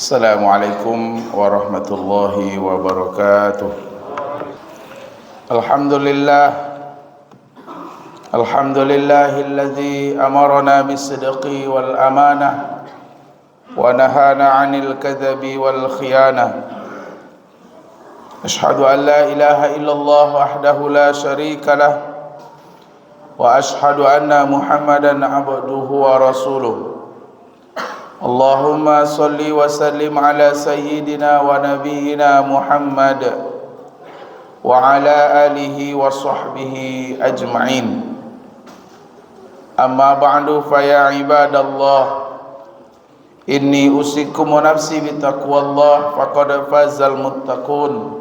Assalamualaikum warahmatullahi wabarakatuh. Alhamdulillahilladzi amarna bis-sidqi wal amanah wa nahana 'anil kadzabi wal khiyanah. Asyhadu an la ilaha illallah wahdahu la syarika lah wa asyhadu anna Muhammadan 'abduhu wa rasuluh. Allahumma salli wa sallim ala sayyidina wa nabiyyina Muhammad wa ala alihi wa sahbihi ajma'in. Amma ba'du fa ya ibadallah, inni usikum wa nafsi bitaqwallah faqad fazal muttaqun.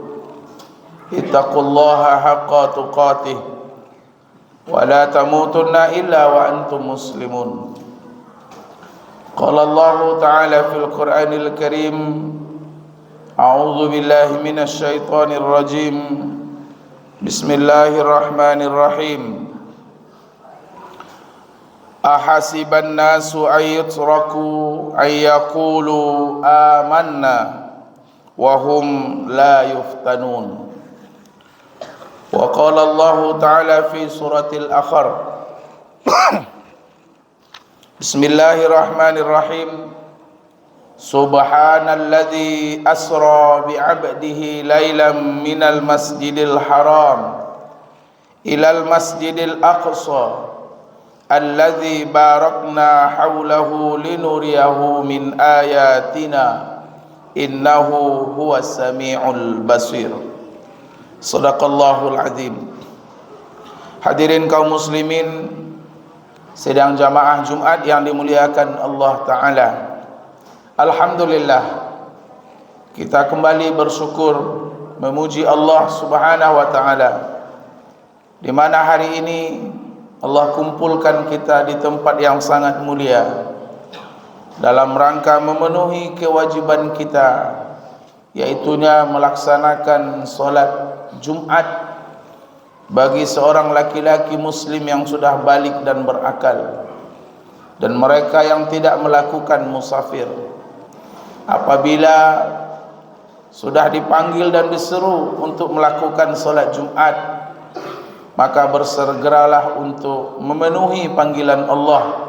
Ittaqullaha haqqa tuqatih wa la tamutunna illa wa antum muslimun. Qala Allah Ta'ala fil Qur'anil Karim, a'udzu billahi minasy syaithanir rajim. Bismillahirrahmanirrahim. Ahasiban nasu ayutraku ayyaqulu amanna wa hum la yuftanun. Wa qala Allah Ta'ala fi suratil Akhar. Bismillahirrahmanirrahim. Subhanalladzi asra bi'abdihi lailan minal masjidil haram ilal masjidil aqsa alladzi barakna hawlahu linuriyahu min ayatina innahu huwas sami'ul basir. Shadaqallahul azim. Hadirin kaum muslimin sidang jamaah Jumat yang dimuliakan Allah Ta'ala, alhamdulillah kita kembali bersyukur memuji Allah Subhanahu wa Ta'ala, di mana hari ini Allah kumpulkan kita di tempat yang sangat mulia dalam rangka memenuhi kewajiban kita, yaitunya melaksanakan solat Jumat bagi seorang laki-laki muslim yang sudah balik dan berakal, dan mereka yang tidak melakukan musafir. Apabila sudah dipanggil dan diseru untuk melakukan solat Jumat, maka bersegeralah untuk memenuhi panggilan Allah,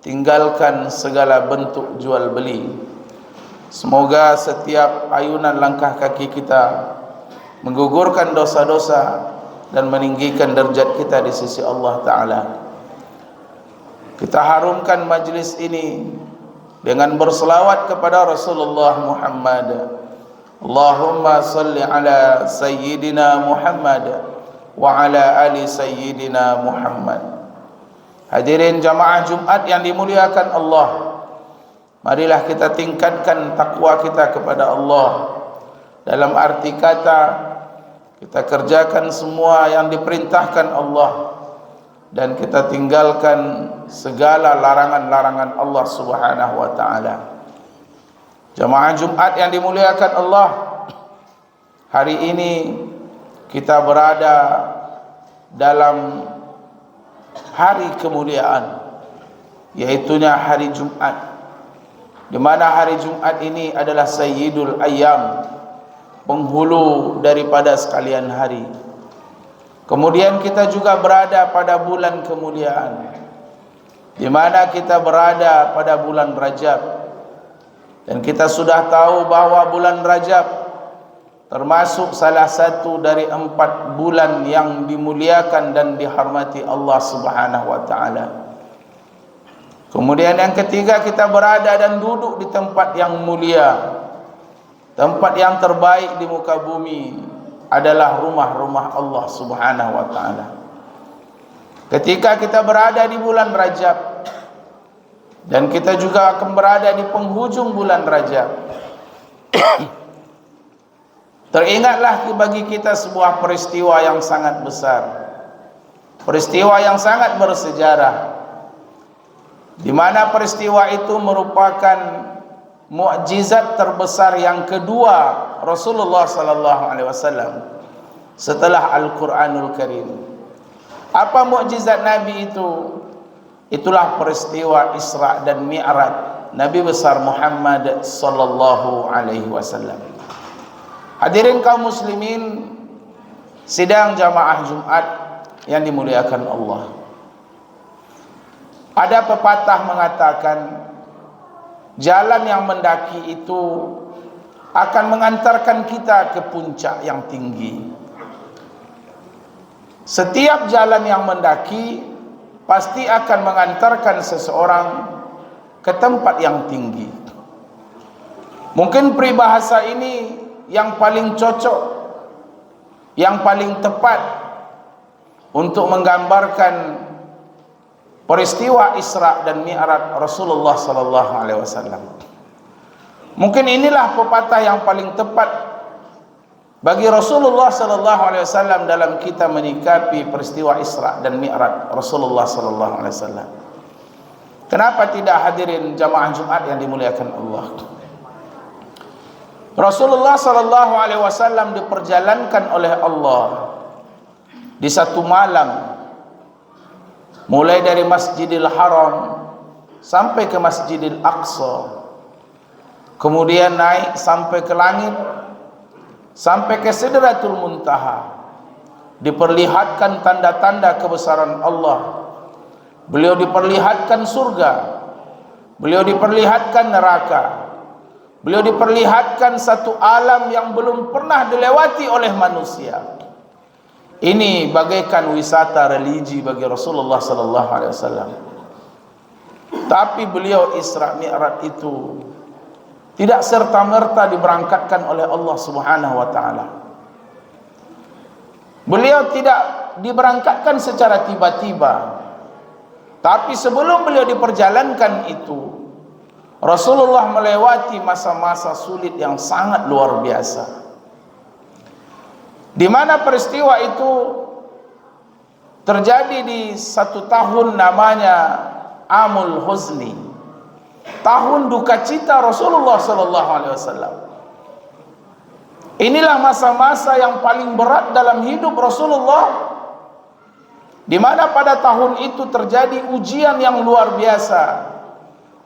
tinggalkan segala bentuk jual beli. Semoga setiap ayunan langkah kaki kita menggugurkan dosa-dosa dan meninggikan derajat kita di sisi Allah Ta'ala. Kita harumkan majlis ini dengan berselawat kepada Rasulullah Muhammad. Allahumma salli ala sayyidina Muhammad wa ala ali sayyidina Muhammad. Hadirin jamaah Jumat yang dimuliakan Allah, marilah kita tingkatkan takwa kita kepada Allah. Dalam arti kata, kita kerjakan semua yang diperintahkan Allah dan kita tinggalkan segala larangan-larangan Allah Subhanahu wa Ta'ala. Jamaah Jumat yang dimuliakan Allah, hari ini kita berada dalam hari kemuliaan, yaitunya hari Jumat, di mana hari Jumat ini adalah Sayyidul Ayyam, penghulu daripada sekalian hari. Kemudian kita juga berada pada bulan kemuliaan, di mana kita berada pada bulan Rajab, dan kita sudah tahu bahwa bulan Rajab termasuk salah satu dari 4 bulan yang dimuliakan dan dihormati Allah Subhanahu wa Ta'ala. Kemudian yang ketiga, kita berada dan duduk di tempat yang mulia, tempat yang terbaik di muka bumi adalah rumah-rumah Allah Subhanahu wa Ta'ala. Ketika kita berada di bulan Rajab, dan kita juga akan berada di penghujung bulan Rajab, teringatlah bagi kita sebuah peristiwa yang sangat besar, peristiwa yang sangat bersejarah, di mana peristiwa itu merupakan mukjizat terbesar yang kedua Rasulullah sallallahu alaihi wasallam setelah Al-Qur'anul Karim. Apa mukjizat Nabi itu? Itulah peristiwa Isra dan Mi'raj Nabi besar Muhammad sallallahu alaihi wasallam. Hadirin kaum muslimin, sidang jamaah Jumat yang dimuliakan Allah. Ada pepatah mengatakan, jalan yang mendaki itu akan mengantarkan kita ke puncak yang tinggi. Setiap jalan yang mendaki pasti akan mengantarkan seseorang ke tempat yang tinggi. Mungkin peribahasa ini yang paling cocok, yang paling tepat untuk menggambarkan peristiwa Isra dan Mi'raj Rasulullah sallallahu alaihi wasallam. Mungkin inilah pepatah yang paling tepat bagi Rasulullah sallallahu alaihi wasallam dalam kita menyikapi peristiwa Isra dan Mi'raj Rasulullah sallallahu alaihi wasallam. Kenapa tidak hadirin jamaah Jumat yang dimuliakan Allah? Rasulullah sallallahu alaihi wasallam diperjalankan oleh Allah di satu malam, mulai dari Masjidil Haram sampai ke Masjidil Aqsa, kemudian naik sampai ke langit, sampai ke Sidratul Muntaha, diperlihatkan tanda-tanda kebesaran Allah. Beliau diperlihatkan surga, beliau diperlihatkan neraka, beliau diperlihatkan satu alam yang belum pernah dilewati oleh manusia. Ini bagaikan wisata religi bagi Rasulullah sallallahu alaihi wasallam. Tapi beliau Isra Mi'raj itu tidak serta-merta diberangkatkan oleh Allah Subhanahu wa taala. Beliau tidak diberangkatkan secara tiba-tiba. Tapi sebelum beliau diperjalankan itu, Rasulullah melewati masa-masa sulit yang sangat luar biasa. Di mana peristiwa itu terjadi di satu tahun namanya Amul Huzni, tahun duka cita Rasulullah sallallahu alaihi wasallam. Inilah masa-masa yang paling berat dalam hidup Rasulullah, di mana pada tahun itu terjadi ujian yang luar biasa,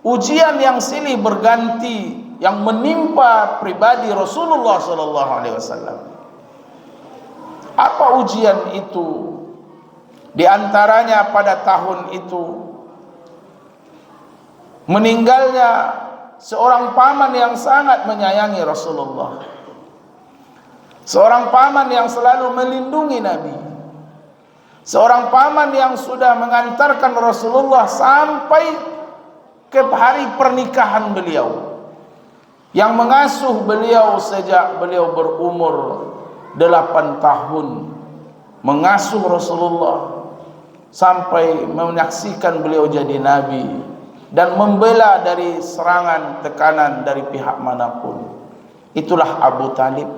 ujian yang silih berganti yang menimpa pribadi Rasulullah sallallahu alaihi wasallam. Apa ujian itu? Di antaranya pada tahun itu meninggalnya seorang paman yang sangat menyayangi Rasulullah, seorang paman yang selalu melindungi Nabi, seorang paman yang sudah mengantarkan Rasulullah sampai ke hari pernikahan beliau, yang mengasuh beliau sejak beliau berumur 8 tahun, mengasuh Rasulullah sampai menyaksikan beliau jadi nabi dan membela dari serangan tekanan dari pihak manapun. Itulah Abu Talib,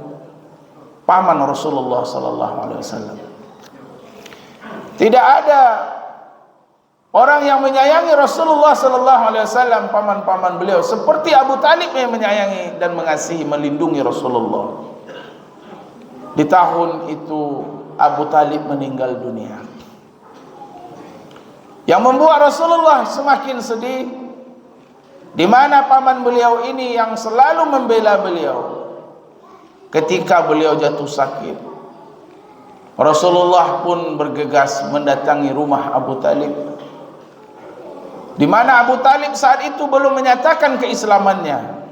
paman Rasulullah sallallahu alaihi wasallam. Tidak ada orang yang menyayangi Rasulullah sallallahu alaihi wasallam, paman-paman beliau, seperti Abu Talib yang menyayangi dan mengasihi, melindungi Rasulullah. Di tahun itu Abu Talib meninggal dunia, yang membuat Rasulullah semakin sedih, di mana paman beliau ini yang selalu membela beliau, ketika beliau jatuh sakit, Rasulullah pun bergegas mendatangi rumah Abu Talib, di mana Abu Talib saat itu belum menyatakan keislamannya.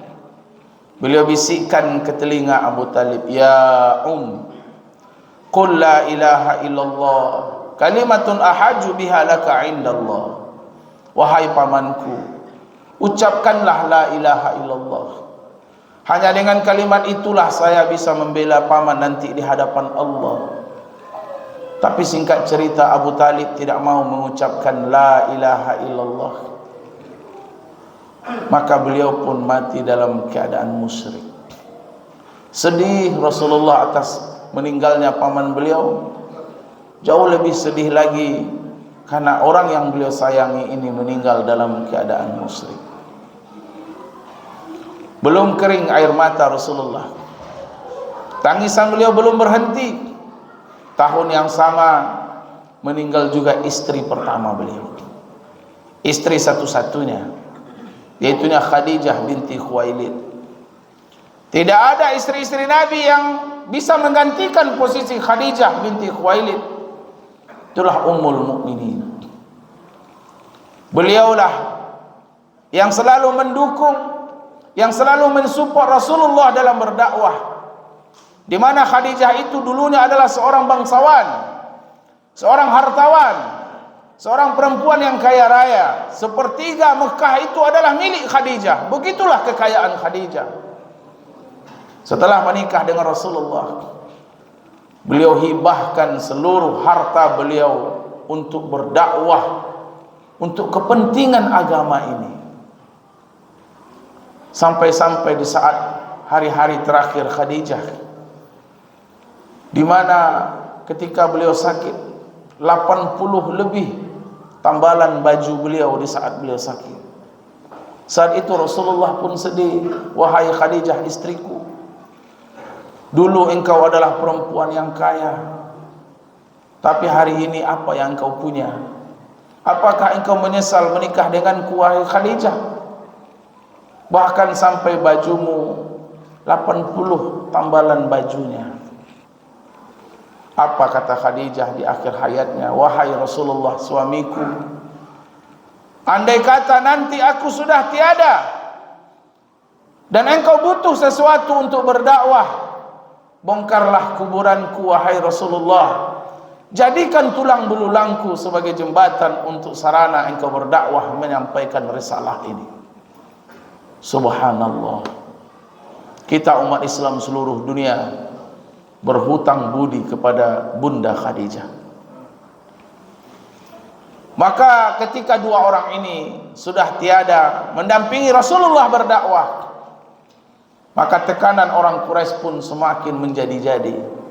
Beliau bisikkan ke telinga Abu Talib, "Ya qul la ilaha illallah kalimatun ahaju biha laka indallah." Wahai pamanku, ucapkanlah la ilaha illallah. Hanya dengan kalimat itulah saya bisa membela paman nanti di hadapan Allah. Tapi singkat cerita, Abu Talib tidak mau mengucapkan la ilaha illallah. Maka beliau pun mati dalam keadaan musyrik. Sedih Rasulullah atas meninggalnya paman beliau. Jauh lebih sedih lagi karena orang yang beliau sayangi ini meninggal dalam keadaan musyrik. Belum kering air mata Rasulullah, tangisan beliau belum berhenti. Tahun yang sama meninggal juga istri pertama beliau, istri satu-satunya, yaitunya Khadijah binti Khuwailid. Tidak ada istri-istri Nabi yang bisa menggantikan posisi Khadijah binti Khuwailid. Itulah Ummul Mukminin. Beliaulah yang selalu mendukung, yang selalu mensupport Rasulullah dalam berdakwah. Di mana Khadijah itu dulunya adalah seorang bangsawan, seorang hartawan, seorang perempuan yang kaya raya. Sepertiga Mekah itu adalah milik Khadijah. Begitulah kekayaan Khadijah. Setelah menikah dengan Rasulullah, beliau hibahkan seluruh harta beliau untuk berdakwah, untuk kepentingan agama ini. Sampai-sampai di saat hari-hari terakhir Khadijah, di mana ketika beliau sakit, 80 lebih tambalan baju beliau di saat beliau sakit. Saat itu Rasulullah pun sedih. Wahai Khadijah istriku, dulu engkau adalah perempuan yang kaya, tapi hari ini apa yang engkau punya? Apakah engkau menyesal menikah denganku, wahai Khadijah? Bahkan sampai bajumu 80 tambalan bajunya. Apa kata Khadijah di akhir hayatnya? Wahai Rasulullah suamiku, andai kata nanti aku sudah tiada dan engkau butuh sesuatu untuk berdakwah, bongkarlah kuburanku wahai Rasulullah. Jadikan tulang belulangku sebagai jembatan untuk sarana engkau berdakwah menyampaikan risalah ini. Subhanallah. Kita umat Islam seluruh dunia berhutang budi kepada Bunda Khadijah. Maka ketika dua orang ini sudah tiada mendampingi Rasulullah berdakwah, maka tekanan orang Quraisy pun semakin menjadi-jadi.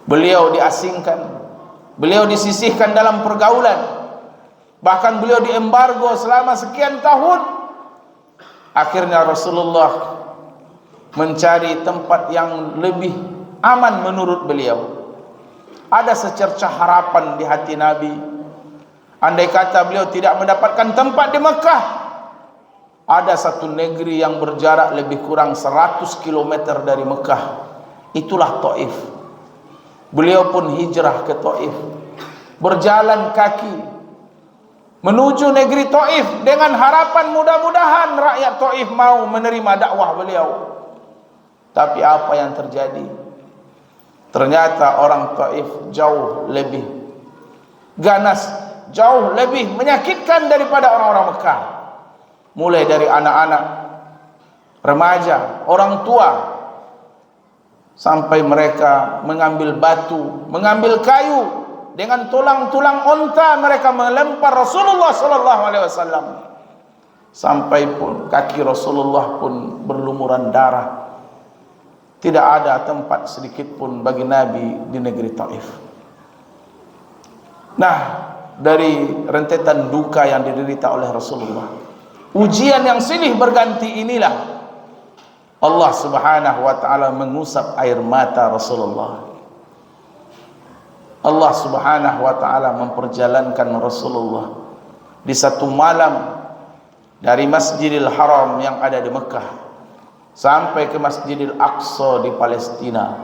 Beliau diasingkan, beliau disisihkan dalam pergaulan, bahkan beliau diembargo selama sekian tahun. Akhirnya Rasulullah mencari tempat yang lebih aman menurut beliau. Ada secercah harapan di hati Nabi. Andai kata beliau tidak mendapatkan tempat di Mekah, ada satu negeri yang berjarak lebih kurang 100 km dari Mekah. Itulah Taif. Beliau pun hijrah ke Taif, berjalan kaki menuju negeri Taif dengan harapan mudah-mudahan rakyat Taif mau menerima dakwah beliau. Tapi apa yang terjadi? Ternyata orang Taif jauh lebih ganas, jauh lebih menyakitkan daripada orang-orang Mekah. Mulai dari anak-anak, remaja, orang tua, sampai mereka mengambil batu, mengambil kayu, dengan tulang-tulang unta mereka melempar Rasulullah sallallahu alaihi wasallam. Sampai pun kaki Rasulullah pun berlumuran darah. Tidak ada tempat sedikit pun bagi Nabi di negeri Taif. Nah, dari rentetan duka yang diderita oleh Rasulullah, ujian yang silih berganti inilah Allah Subhanahu wa taala mengusap air mata Rasulullah. Allah Subhanahu wa taala memperjalankan Rasulullah di satu malam dari Masjidil Haram yang ada di Mekah sampai ke Masjidil Aqsa di Palestina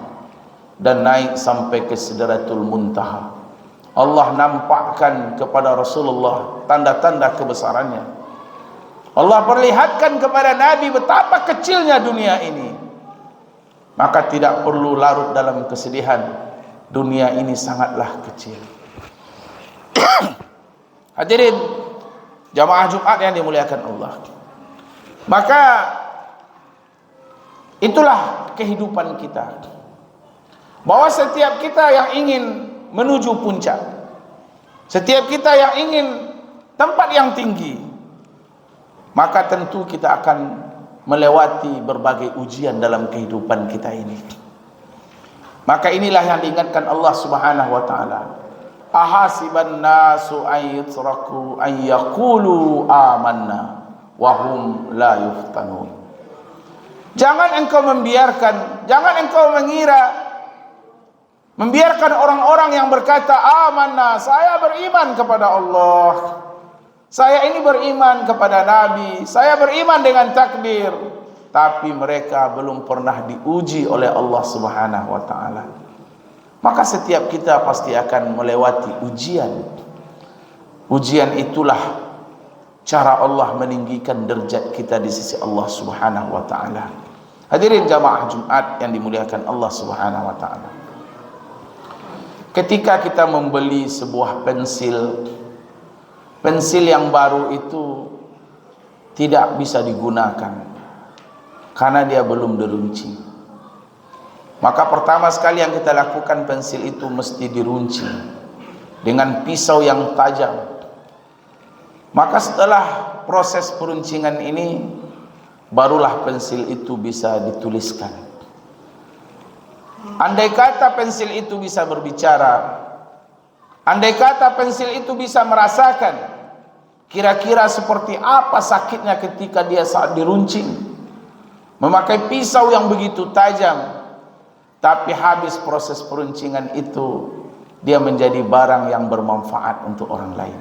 dan naik sampai ke Sidratul Muntaha. Allah nampakkan kepada Rasulullah tanda-tanda kebesarannya. Allah perlihatkan kepada Nabi betapa kecilnya dunia ini. Maka tidak perlu larut dalam kesedihan. Dunia ini sangatlah kecil. Hadirin jamaah Jumat yang dimuliakan Allah. Maka itulah kehidupan kita. Bahwa setiap kita yang ingin menuju puncak, setiap kita yang ingin tempat yang tinggi, maka tentu kita akan melewati berbagai ujian dalam kehidupan kita ini. Maka inilah yang diingatkan Allah Subhanahu wa taala. Ahasiban nasu ayyatraku ayyaqulu amanna wa hum la yuftanun. Jangan engkau membiarkan, jangan engkau membiarkan orang-orang yang berkata amanna, saya beriman kepada Allah, Saya ini beriman kepada Nabi, saya beriman dengan takdir, tapi mereka belum pernah diuji oleh Allah Subhanahu wa taala. Maka setiap kita pasti akan melewati ujian. Ujian itulah cara Allah meninggikan derajat kita di sisi Allah Subhanahu wa taala. Hadirin jamaah Jumat yang dimuliakan Allah Subhanahu wa taala. Ketika kita membeli sebuah pensil yang baru itu tidak bisa digunakan karena dia belum dirunci. Maka pertama sekali yang kita lakukan, pensil itu mesti dirunci dengan pisau yang tajam. Maka setelah proses peruncingan ini, barulah pensil itu bisa dituliskan. Andai kata pensil itu bisa berbicara, andai kata pensil itu bisa merasakan kira-kira seperti apa sakitnya ketika dia saat diruncing, memakai pisau yang begitu tajam, tapi habis proses peruncingan itu dia menjadi barang yang bermanfaat untuk orang lain.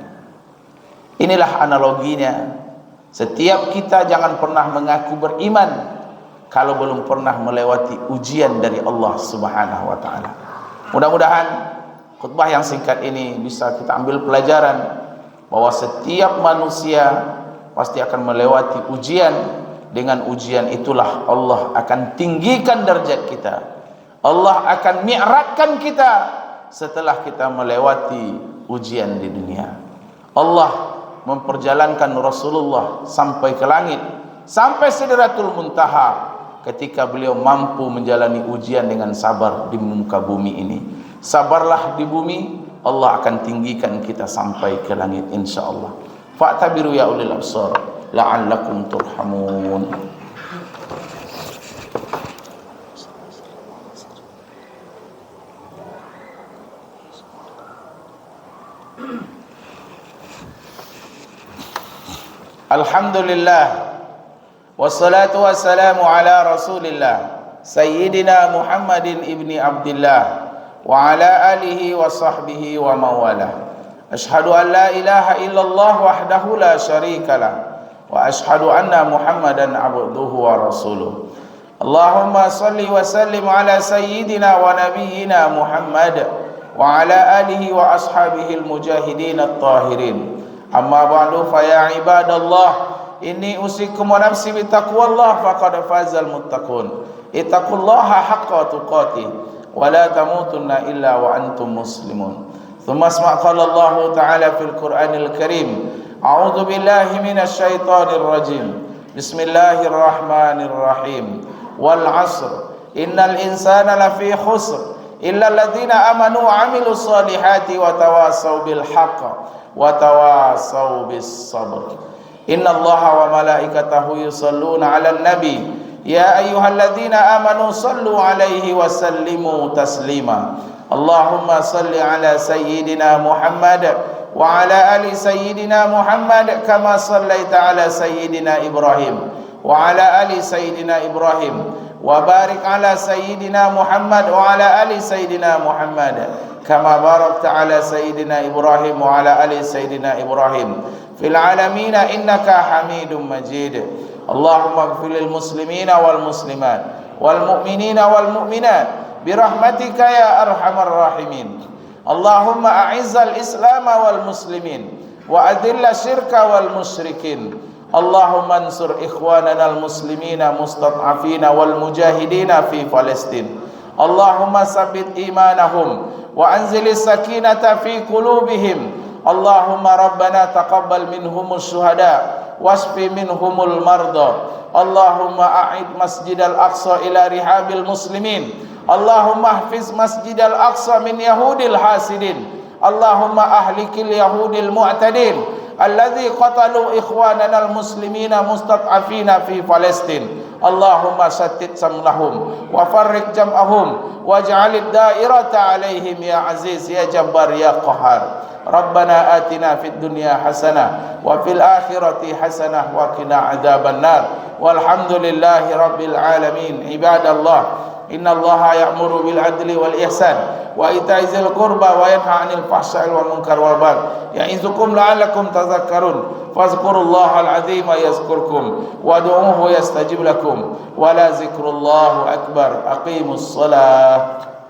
Inilah analoginya. Setiap kita jangan pernah mengaku beriman kalau belum pernah melewati ujian dari Allah Subhanahu wa taala. Mudah-mudahan khutbah yang singkat ini bisa kita ambil pelajaran bahwa setiap manusia pasti akan melewati ujian. Dengan ujian itulah Allah akan tinggikan derajat kita. Allah akan mi'rajkan kita setelah kita melewati ujian di dunia. Allah memperjalankan Rasulullah sampai ke langit, sampai Sidratul Muntaha, ketika beliau mampu menjalani ujian dengan sabar di muka bumi ini. Sabarlah di bumi, Allah akan tinggikan kita sampai ke langit insyaallah. Fa'tabiru ya ulil absar la'allakum turhamun. Alhamdulillah, wassalatu wassalamu ala rasulillah Sayyidina Muhammadin ibni Abdillah wa ala alihi wa sahbihi wa mawalah. Ashhadu an la ilaha illallah wahdahu la syarika lah, wa ashhadu anna Muhammadan abduhu wa rasuluh. Allahumma salli wa sallim ala sayyidina wa nabiyyina Muhammad wa ala alihi wa ashabihi al-mujahidin at-tahirin. Amma ba'du, fa ya ibadallah, inni usikum wa nafsi bi taqwallah faqad fazal muttaqun. Ittaqullaha haqqa tuqatih wa la tamutunna illa wa antum muslimun. Thumma asma' qala Allah ta'ala fil Qur'anil Karim, a'udzu billahi minasy syaithanir rajim. Bismillahirrahmanirrahim. Wal 'asr, innal insana lafi khusr illa alladziina amanu wa 'amilus solihati wa tawassaw bil haqq wa tawassaw bis sabr. Innallaha wa malaikatahu yusholluna 'alan nabi ya ayyuhalladzina amanu shallu 'alaihi wa sallimu taslima. Allahumma salli 'ala sayyidina Muhammad wa 'ala ali sayyidina Muhammad kama shallaita 'ala sayyidina Ibrahim wa 'ala ali sayyidina Ibrahim wa barik 'ala sayyidina Muhammad wa 'ala ali sayyidina Muhammad kama barakta 'ala sayyidina Ibrahim wa 'ala ali sayyidina Ibrahim fil 'alamin innaka Hamidum Majid. Allahumma ighfir lil muslimina wal muslimat wal mu'minina wal mu'minat birahmatika ya arhamar rahimin. Allahumma a'izzal islam wal muslimin wa adilla syirka wal musyrikin. Allahumma ansur ikhwanana al muslimina mustad'afina wal mujahidina fi Palestin. Allahumma sabbit imanahum wa anzilis sakinata fi qulubihim. Allahumma rabbana taqabbal minhumus syuhada wasfi minhumul marda. Allahumma a'id masjidal aqsa ila rihabil muslimin. Allahumma ahfiz masjidal aqsa min yahudil hasidin. Allahumma ahlikil yahudil mu'tadin alladhi qatalu ikhwanana al-muslimina mustad'afina fi Palestin. Allahumma shattit samlahum wa farriq jam'ahum waj'alid da'irata alaihim ya aziz ya jabbar ya qahar. Rabbana atina fid dunya hasanah wa fil akhirati hasanah wa qina adzabannar. Walhamdulillahi rabbil alamin. Ibadallah, inna Allaha ya'muru bil adli wal ihsan wa ita'i dzil qurba wa yanha 'anil fahsya'i wal munkar wal baghi ya'izukum la'allakum tadhakkarun. Fadhkurullaha al-'azima yazkurkum wad'uuhu yastajib lakum wa la dzikrullahi akbar. Aqimus shalah.